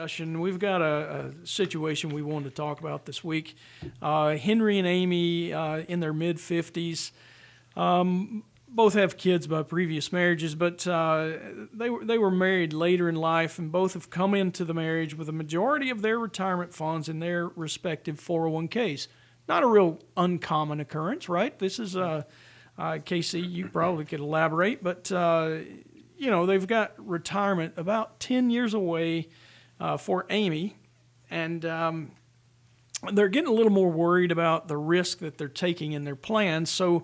discussion. We've got a situation we wanted to talk about this week. Henry and Amy in their mid-50s. Both have kids by previous marriages, but they were married later in life, and both have come into the marriage with a majority of their retirement funds in their respective 401ks. Not a real uncommon occurrence, right? This is, Casey, you probably could elaborate, but, they've got retirement about 10 years away for Amy, and they're getting a little more worried about the risk that they're taking in their plans. So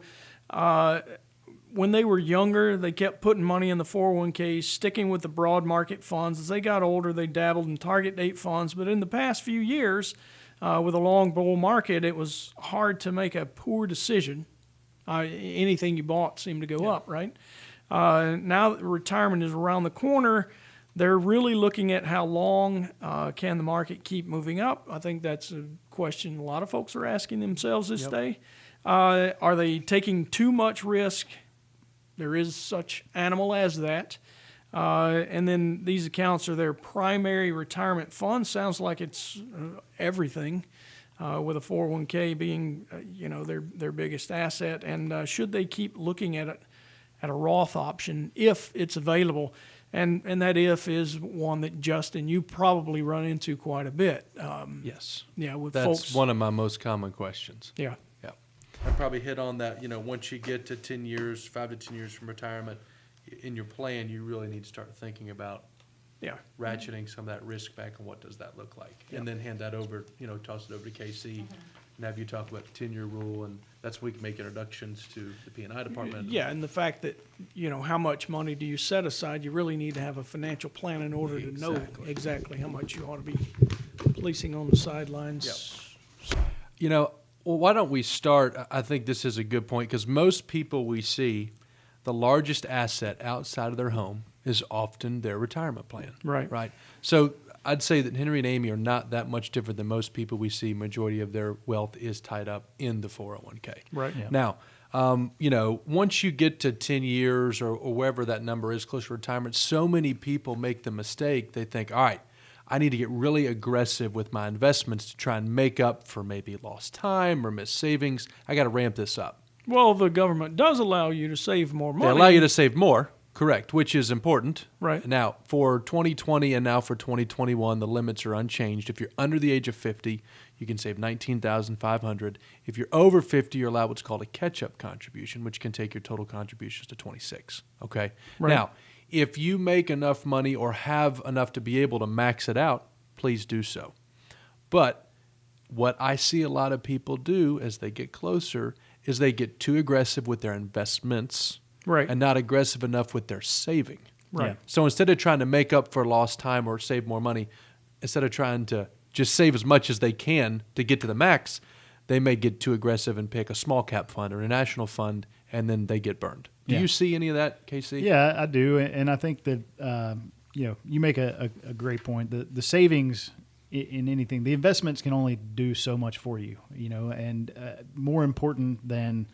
when they were younger, they kept putting money in the 401ks, sticking with the broad market funds. As they got older, they dabbled in target date funds. But in the past few years, with a long bull market, it was hard to make a poor decision. Anything you bought seemed to go up, right? Now that retirement is around the corner, they're really looking at how long can the market keep moving up. I think that's a question a lot of folks are asking themselves this day. Are they taking too much risk? There is such animal as that. And then these accounts are their primary retirement fund. Sounds like it's everything, with a 401k being, their biggest asset. And should they keep looking at it at a Roth option if it's available? And that if is one that, Justin, you probably run into quite a bit. Yes. Yeah, with That's folks. one of my most common questions. Yeah. I probably hit on that, once you get to 10 years, 5 to 10 years from retirement, in your plan, you really need to start thinking about ratcheting some of that risk back, and what does that look like? And then hand that over, toss it over to KC and have you talk about the 10-year rule, and that's where we can make introductions to the P&I department. Yeah, and the fact that, how much money do you set aside, you really need to have a financial plan in order to know exactly how much you ought to be policing on the sidelines. Well, why don't we start? I think this is a good point, because most people we see, the largest asset outside of their home is often their retirement plan. Right. So I'd say that Henry and Amy are not that much different than most people we see. Majority of their wealth is tied up in the 401k. Right. Yeah. Now, once you get to 10 years or wherever that number is close to retirement, so many people make the mistake. They think, all right, I need to get really aggressive with my investments to try and make up for maybe lost time or missed savings. I got to ramp this up. Well, the government does allow you to save more money. They allow you to save more, correct, which is important. Right. Now, for 2020 and now for 2021, the limits are unchanged. If you're under the age of 50, you can save $19,500. If you're over 50, you're allowed what's called a catch-up contribution, which can take your total contributions to 26. Okay. Right. Now, if you make enough money or have enough to be able to max it out, please do so. But what I see a lot of people do as they get closer is they get too aggressive with their investments, right, and not aggressive enough with their saving. Right. Yeah. So instead of trying to make up for lost time or save more money, instead of trying to just save as much as they can to get to the max, they may get too aggressive and pick a small cap fund or a national fund, and then they get burned. Do you see any of that, Casey? Yeah, I do, and I think that you make a great point. The savings in anything, the investments can only do so much for you, and more important than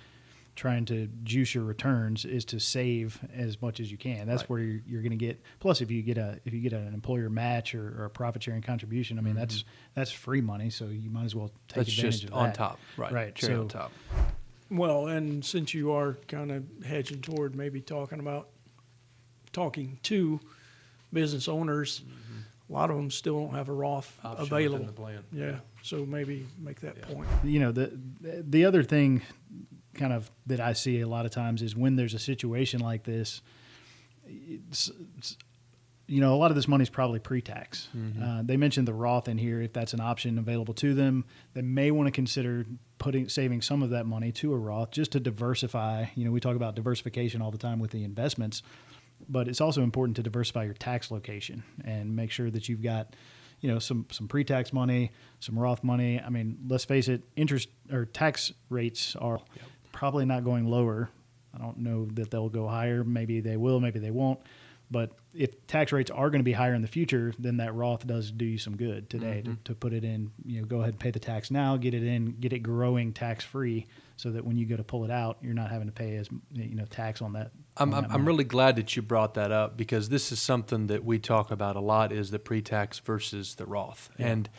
trying to juice your returns is to save as much as you can. That's where you're going to get. Plus, if you get an employer match or a profit sharing contribution, I mean that's free money, so you might as well take advantage just of that. on top, right? Right, Cherry on top. Well, and since you are kind of hedging toward maybe talking to business owners, a lot of them still don't have a Roth Option available. within the plan. Yeah, so maybe make that point. The other thing kind of that I see a lot of times is when there's a situation like this, a lot of this money is probably pre-tax. Mm-hmm. They mentioned the Roth in here. If that's an option available to them, they may want to consider saving some of that money to a Roth just to diversify. We talk about diversification all the time with the investments, but it's also important to diversify your tax location and make sure that you've got, some pre-tax money, some Roth money. I mean, let's face it, interest or tax rates are probably not going lower. I don't know that they'll go higher. Maybe they will, maybe they won't. But if tax rates are going to be higher in the future, then that Roth does do you some good today to put it in. Go ahead and pay the tax now, get it growing tax free, so that when you go to pull it out, you're not having to pay as tax on that. I'm really glad that you brought that up, because this is something that we talk about a lot, is the pre-tax versus the Roth. Yeah. And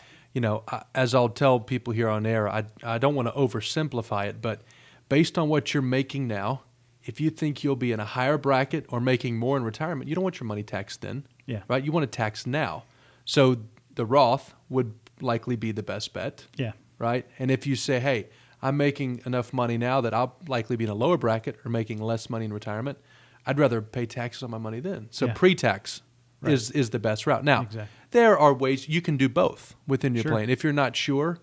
as I'll tell people here on air, I don't want to oversimplify it, but based on what you're making now, if you think you'll be in a higher bracket or making more in retirement, you don't want your money taxed then, Yeah. right? You want it taxed now. So the Roth would likely be the best bet, Yeah. right? And if you say, hey, I'm making enough money now that I'll likely be in a lower bracket or making less money in retirement, I'd rather pay taxes on my money then. So Yeah. pre-tax Right. is the best route. Now, Exactly. there are ways you can do both within your Sure. plan. If you're not sure,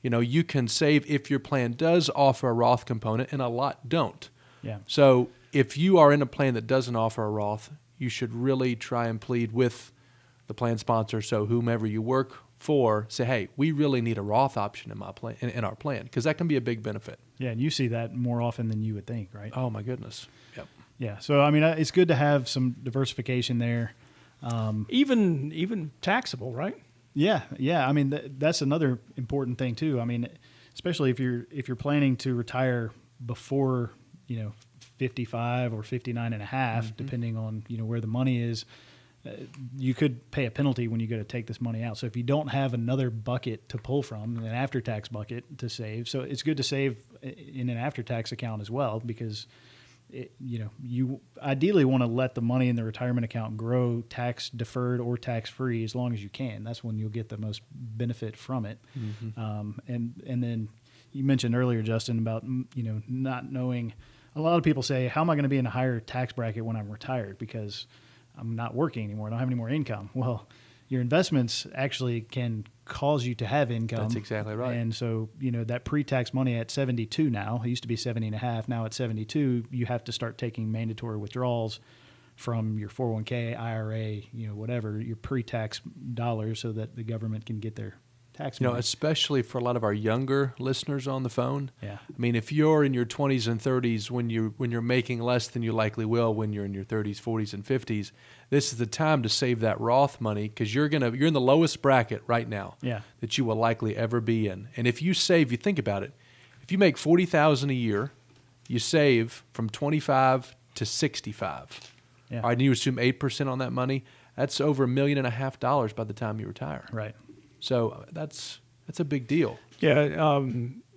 you can save if your plan does offer a Roth component, and a lot don't. Yeah. So if you are in a plan that doesn't offer a Roth, you should really try and plead with the plan sponsor. So whomever you work for, say, hey, we really need a Roth option in my plan, in our plan, because that can be a big benefit. Yeah. And you see that more often than you would think, right? Oh my goodness. Yep. Yeah. So, I mean, it's good to have some diversification there. Even taxable, right? Yeah. Yeah. I mean, that's another important thing too. I mean, especially if you're planning to retire before, 55 or 59 and a half, depending on, where the money is, you could pay a penalty when you go to take this money out. So if you don't have another bucket to pull from, an after-tax bucket to save, so it's good to save in an after-tax account as well, because you ideally want to let the money in the retirement account grow tax deferred or tax free as long as you can. That's when you'll get the most benefit from it. And then you mentioned earlier, Justin, about not knowing. A lot of people say, how am I going to be in a higher tax bracket when I'm retired because I'm not working anymore, I don't have any more income? Well, your investments actually can cause you to have income. That's exactly right. And so, that pre-tax money at 72 now, it used to be 70 and a half, now at 72, you have to start taking mandatory withdrawals from your 401k, IRA, whatever, your pre-tax dollars, so that the government can get their tax money. Especially for a lot of our younger listeners on the phone. Yeah. I mean, if you're in your 20s and 30s when you're making less than you likely will when you're in your 30s, 40s, and 50s, this is the time to save that Roth money, because you're in the lowest bracket right now that you will likely ever be in. And if you save, you think about it, if you make $40,000 a year, you save from 25 to 65. Yeah. All right, and you assume 8% on that money, that's over $1.5 million by the time you retire. Right. So that's a big deal. Yeah,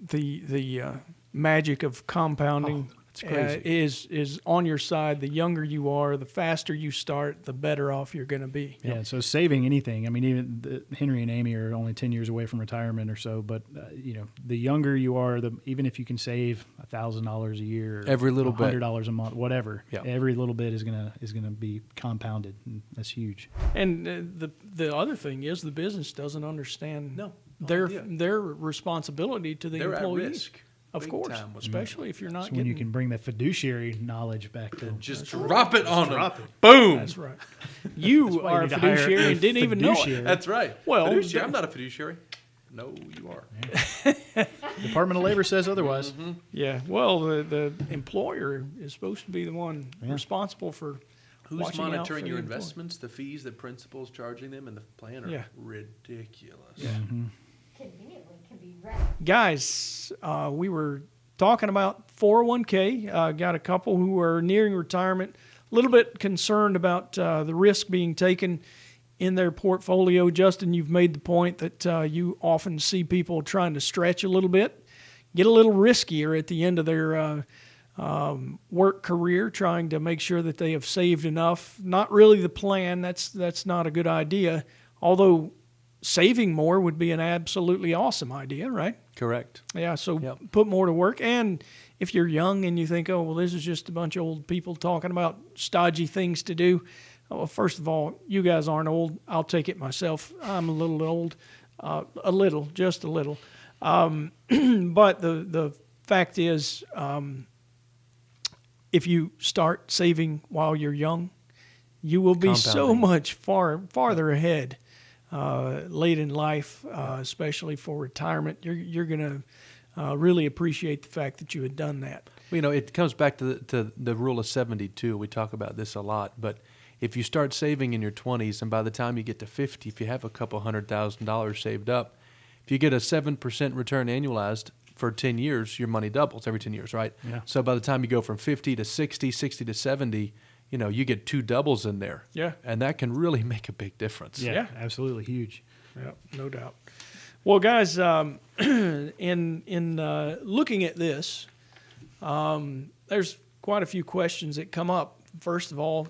the magic of compounding it's crazy. is on your side. The younger you are, the faster you start, the better off you're going to be. Yeah, so saving anything, I mean, even Henry and Amy are only 10 years away from retirement or so, but, the younger you are, even if you can save $1,000 a year, or every little bit, $100 a month, whatever, yeah. Every little bit is gonna be compounded, and that's huge. And the other thing is, the business doesn't understand their responsibility to the They're at employees. risk. Of Big course, time with especially if you're not So when getting. you can bring that fiduciary knowledge back to Just drop it on them. drop it. Boom. That's right. You why you are a need to hire fiduciary a and didn't even know fiduciary. it. That's right. Well, fiduciary. I'm not a fiduciary. No, you are. Department of Labor says otherwise. Yeah. Well, the employer is supposed to be the one Yeah. responsible for Who's watching out for monitoring the your employee. investments? The fees that principal's charging them and the plan are Yeah. ridiculous. Conveniently can be read. Guys, we were talking about 401k. Got a couple who are nearing retirement, a little bit concerned about the risk being taken in their portfolio. Justin, you've made the point that you often see people trying to stretch a little bit, get a little riskier at the end of their work career, trying to make sure that they have saved enough. Not really the plan. That's not a good idea. Although saving more would be an absolutely awesome idea, right? Correct. Yeah, so Yep. put more to work. And if you're young and you think, oh, well, this is just a bunch of old people talking about stodgy things to do. Well, first of all, you guys aren't old. I'll take it myself. I'm a little old, just a little. But the fact is, if you start saving while you're young, you will be so Compounding. much farther ahead late in life, especially for retirement. You're going to really appreciate the fact that you had done that. Well, it comes back to the rule of 72. We talk about this a lot, but if you start saving in your 20s and by the time you get to 50, if you have a couple $100,000 saved up, if you get a 7% return annualized for 10 years, your money doubles every 10 years, right? Yeah. So by the time you go from 50 to 60, 60 to 70, you get 2 doubles in there. Yeah. And that can really make a big difference. Yeah. Absolutely huge. Yeah, no doubt. Well, guys, in looking at this, there's quite a few questions that come up. First of all,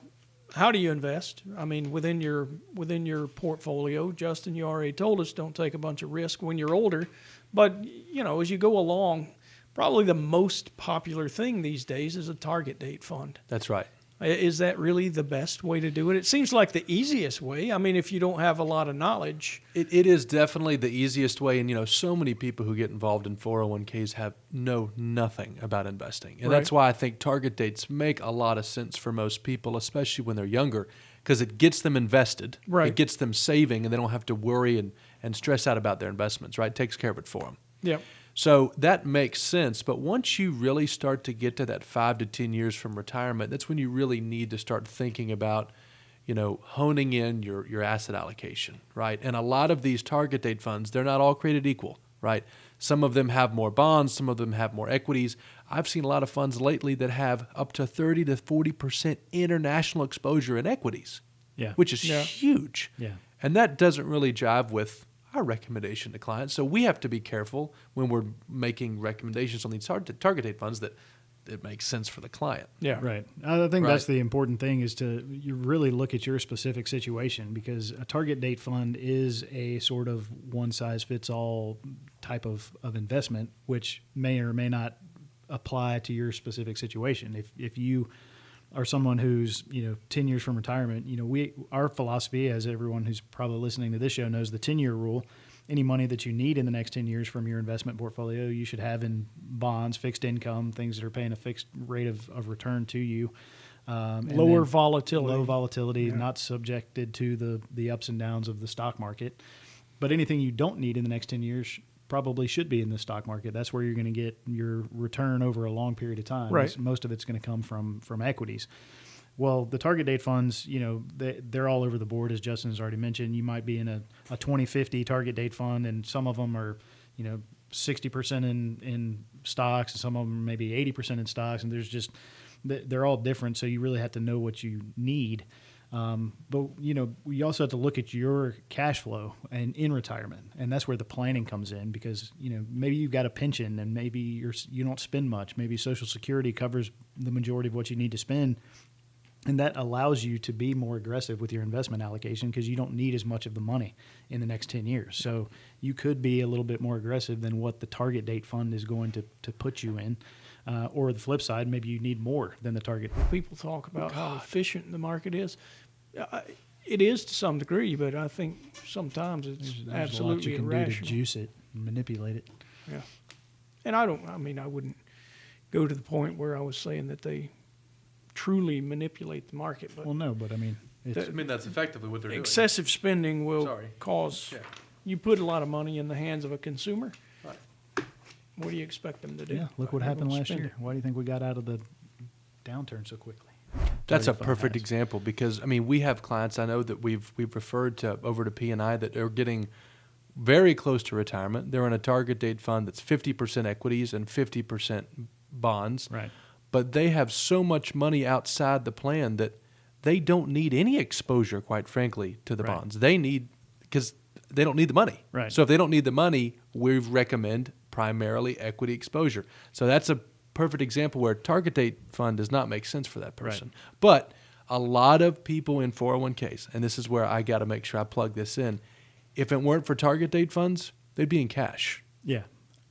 how do you invest? I mean, within your portfolio, Justin, you already told us don't take a bunch of risk when you're older, but as you go along, probably the most popular thing these days is a target date fund. That's right. Is that really the best way to do it? It seems like the easiest way. I mean, if you don't have a lot of knowledge. It is definitely the easiest way. And, so many people who get involved in 401ks know nothing about investing. And that's why I think target dates make a lot of sense for most people, especially when they're younger, because it gets them invested. Right. It gets them saving, and they don't have to worry and stress out about their investments, right? It takes care of it for them. Yeah. So that makes sense. But once you really start to get to that 5 to 10 years from retirement, that's when you really need to start thinking about, honing in your asset allocation, right? And a lot of these target date funds, they're not all created equal, right? Some of them have more bonds, some of them have more equities. I've seen a lot of funds lately that have up to 30 to 40% international exposure in equities, which is huge. Yeah. And that doesn't really jive with our recommendation to clients. So we have to be careful when we're making recommendations on these target date funds that it makes sense for the client. Yeah. Right. I think that's Right. the important thing is you really look at your specific situation, because a target date fund is a sort of one-size-fits-all type of investment, which may or may not apply to your specific situation. If you are someone who's 10 years from retirement, our philosophy, as everyone who's probably listening to this show knows, the 10-year rule. Any money that you need in the next 10 years from your investment portfolio, you should have in bonds, fixed income, things that are paying a fixed rate of return to you. And Lower then volatility. Low volatility, not subjected to the ups and downs of the stock market. But anything you don't need in the next 10 years probably should be in the stock market. That's where you're going to get your return over a long period of time. Right. Most of it's going to come from equities. Well, the target date funds, they're all over the board, as Justin has already mentioned. You might be in a 2050 target date fund, and some of them are, 60% in stocks, and some of them maybe 80% in stocks, and they're all different, so you really have to know what you need. But we also have to look at your cash flow and in retirement, and that's where the planning comes in, because maybe you've got a pension and maybe you don't spend much. Maybe Social Security covers the majority of what you need to spend, and that allows you to be more aggressive with your investment allocation because you don't need as much of the money in the next 10 years. So you could be a little bit more aggressive than what the target date fund is going to put you in. Or the flip side, maybe you need more than the target. People talk about how efficient the market is. It is to some degree, but I think sometimes it's There's absolutely a lot you can irrational. do to juice it and manipulate it. Yeah. And I wouldn't go to the point where I was saying that they truly manipulate the market, but Well, no, but I mean, it's, I mean, that's effectively what they're doing. excessive spending will Sorry. cause Yeah. you put a lot of money in the hands of a consumer. Right. What do you expect them to do? yeah, look what They're happened gonna last spend year. it. Why do you think we got out of the downturn so quickly? That's a Target fund perfect has. example because, we have clients I know that we've referred to over to P&I that are getting very close to retirement. They're in a target date fund that's 50% equities and 50% bonds. Right. But they have so much money outside the plan that they don't need any exposure, quite frankly, to the Right. bonds. Because they don't need the money. Right. So if they don't need the money, we recommend primarily equity exposure. So that's a perfect example where target date fund does not make sense for that person. Right. But a lot of people in 401ks, and this is where I got to make sure I plug this in, if it weren't for target date funds, they'd be in cash. Yeah.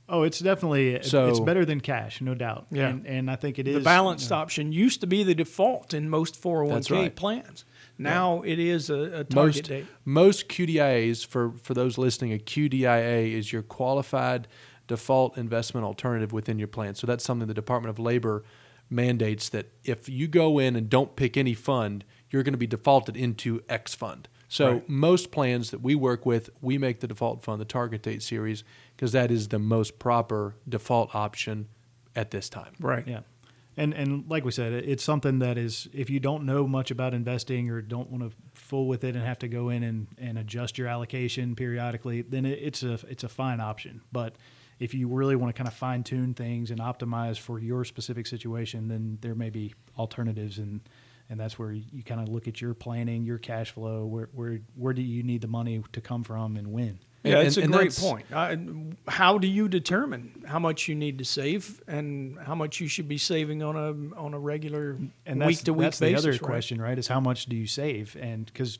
Oh, it's definitely it's better than cash, no doubt. Yeah. And I think it is The balanced option used to be the default in most 401k That's right. plans. Now it is a target date. Most QDIAs, for those listening, a QDIA is your qualified default investment alternative within your plan. So that's something the Department of Labor mandates that if you go in and don't pick any fund, you're going to be defaulted into X fund. So most plans that we work with, we make the default fund the target date series because that is the most proper default option at this time. Right. Yeah. And like we said, it's something that is, if you don't know much about investing or don't want to fool with it and have to go in and adjust your allocation periodically, then it's a fine option. But if you really want to kind of fine tune things and optimize for your specific situation, then there may be alternatives, and that's where you kind of look at your planning, your cash flow, where do you need the money to come from and when. Yeah, it's a and great that's- point. How do you determine how much you need to save and how much you should be saving on a regular And week to week that's basis? the other right? question, right? Is how much do you save? And because,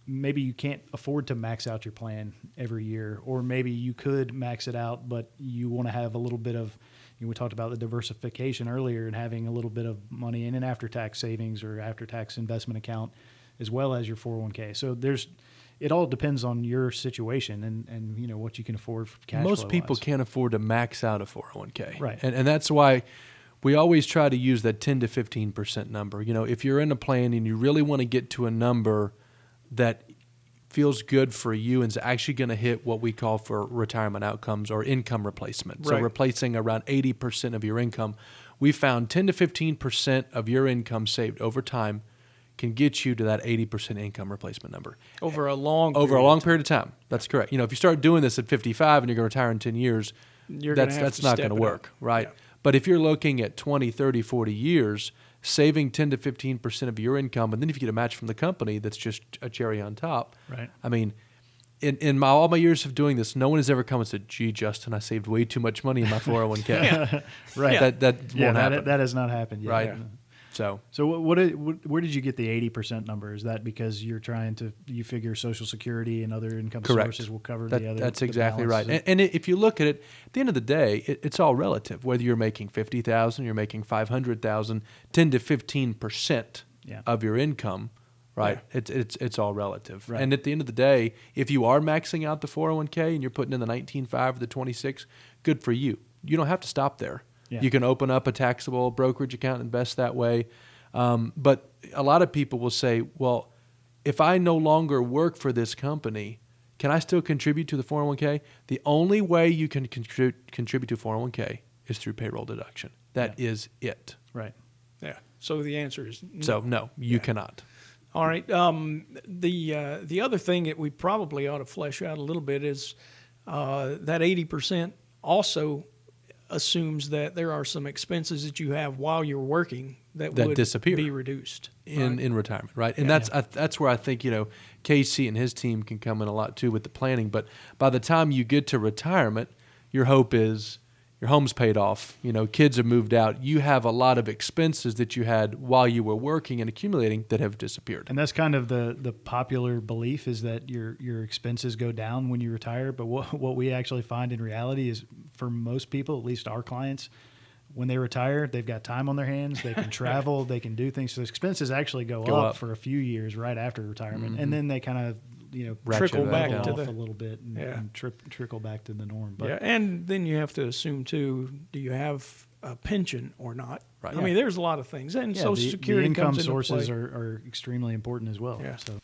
maybe you can't afford to max out your plan every year, or maybe you could max it out, but you want to have a little bit of, we talked about the diversification earlier and having a little bit of money in an after-tax savings or after-tax investment account, as well as your 401k. So it all depends on your situation and what you can afford for cash Most flow people wise. can't afford to max out a 401k. Right. And that's why we always try to use that 10 to 15% number. If you're in a plan and you really want to get to a number that feels good for you and is actually going to hit what we call for retirement outcomes or income replacement. So Right. replacing around 80% of your income. We found 10 to 15% of your income saved over time can get you to that 80% income replacement number. Over a long Period of time. That's correct. If you start doing this at 55 and you're going to retire in 10 years, You're gonna have that's to not step going to it work, up. right? Yeah. But if you're looking at 20, 30, 40 years, saving 10 to 15% of your income, and then if you get a match from the company, that's just a cherry on top. Right. I mean, in all my years of doing this, no one has ever come and said, "Gee, Justin, I saved way too much money in my 401k." Right. That Yeah, won't happen. that has not happened yet. Right. Yeah. So So where did you get the 80% number? Is that because you figure Social Security and other income correct. sources will cover That- the other? That's the exactly balance? right. And if you look at it, at the end of the day, it's all relative. Whether you're making 50,000, you're making 500,000, 10 to 15% Yeah. of your income, right? It's all relative. Right. And at the end of the day, if you are maxing out the 401k and you're putting in the 19.5 or the 26, good for you. You don't have to stop there. Yeah. You can open up a taxable brokerage account and invest that way. But a lot of people will say, well, if I no longer work for this company, can I still contribute to the 401k? The only way you can contribute to 401k is through payroll deduction. That is it. Right. Yeah. So the answer is no. So no, you cannot. All right. The other thing that we probably ought to flesh out a little bit is that 80% also assumes that there are some expenses that you have while you're working that would disappear be reduced in retirement, right? And that's where I think Casey and his team can come in a lot too with the planning. But by the time you get to retirement, your hope is your home's paid off. Kids have moved out. You have a lot of expenses that you had while you were working and accumulating that have disappeared. And that's kind of the popular belief, is that your expenses go down when you retire. But what we actually find in reality is, for most people, at least our clients, when they retire, they've got time on their hands. They can travel. They can do things. So expenses actually go up for a few years right after retirement, and then they kind of Ratchet trickle back level to off the a little bit and trickle back to the norm. But yeah, and then you have to assume too, do you have a pension or not? Right. I mean, there's a lot of things, and Social the Security income comes into sources play. are extremely important as well. Yeah. So.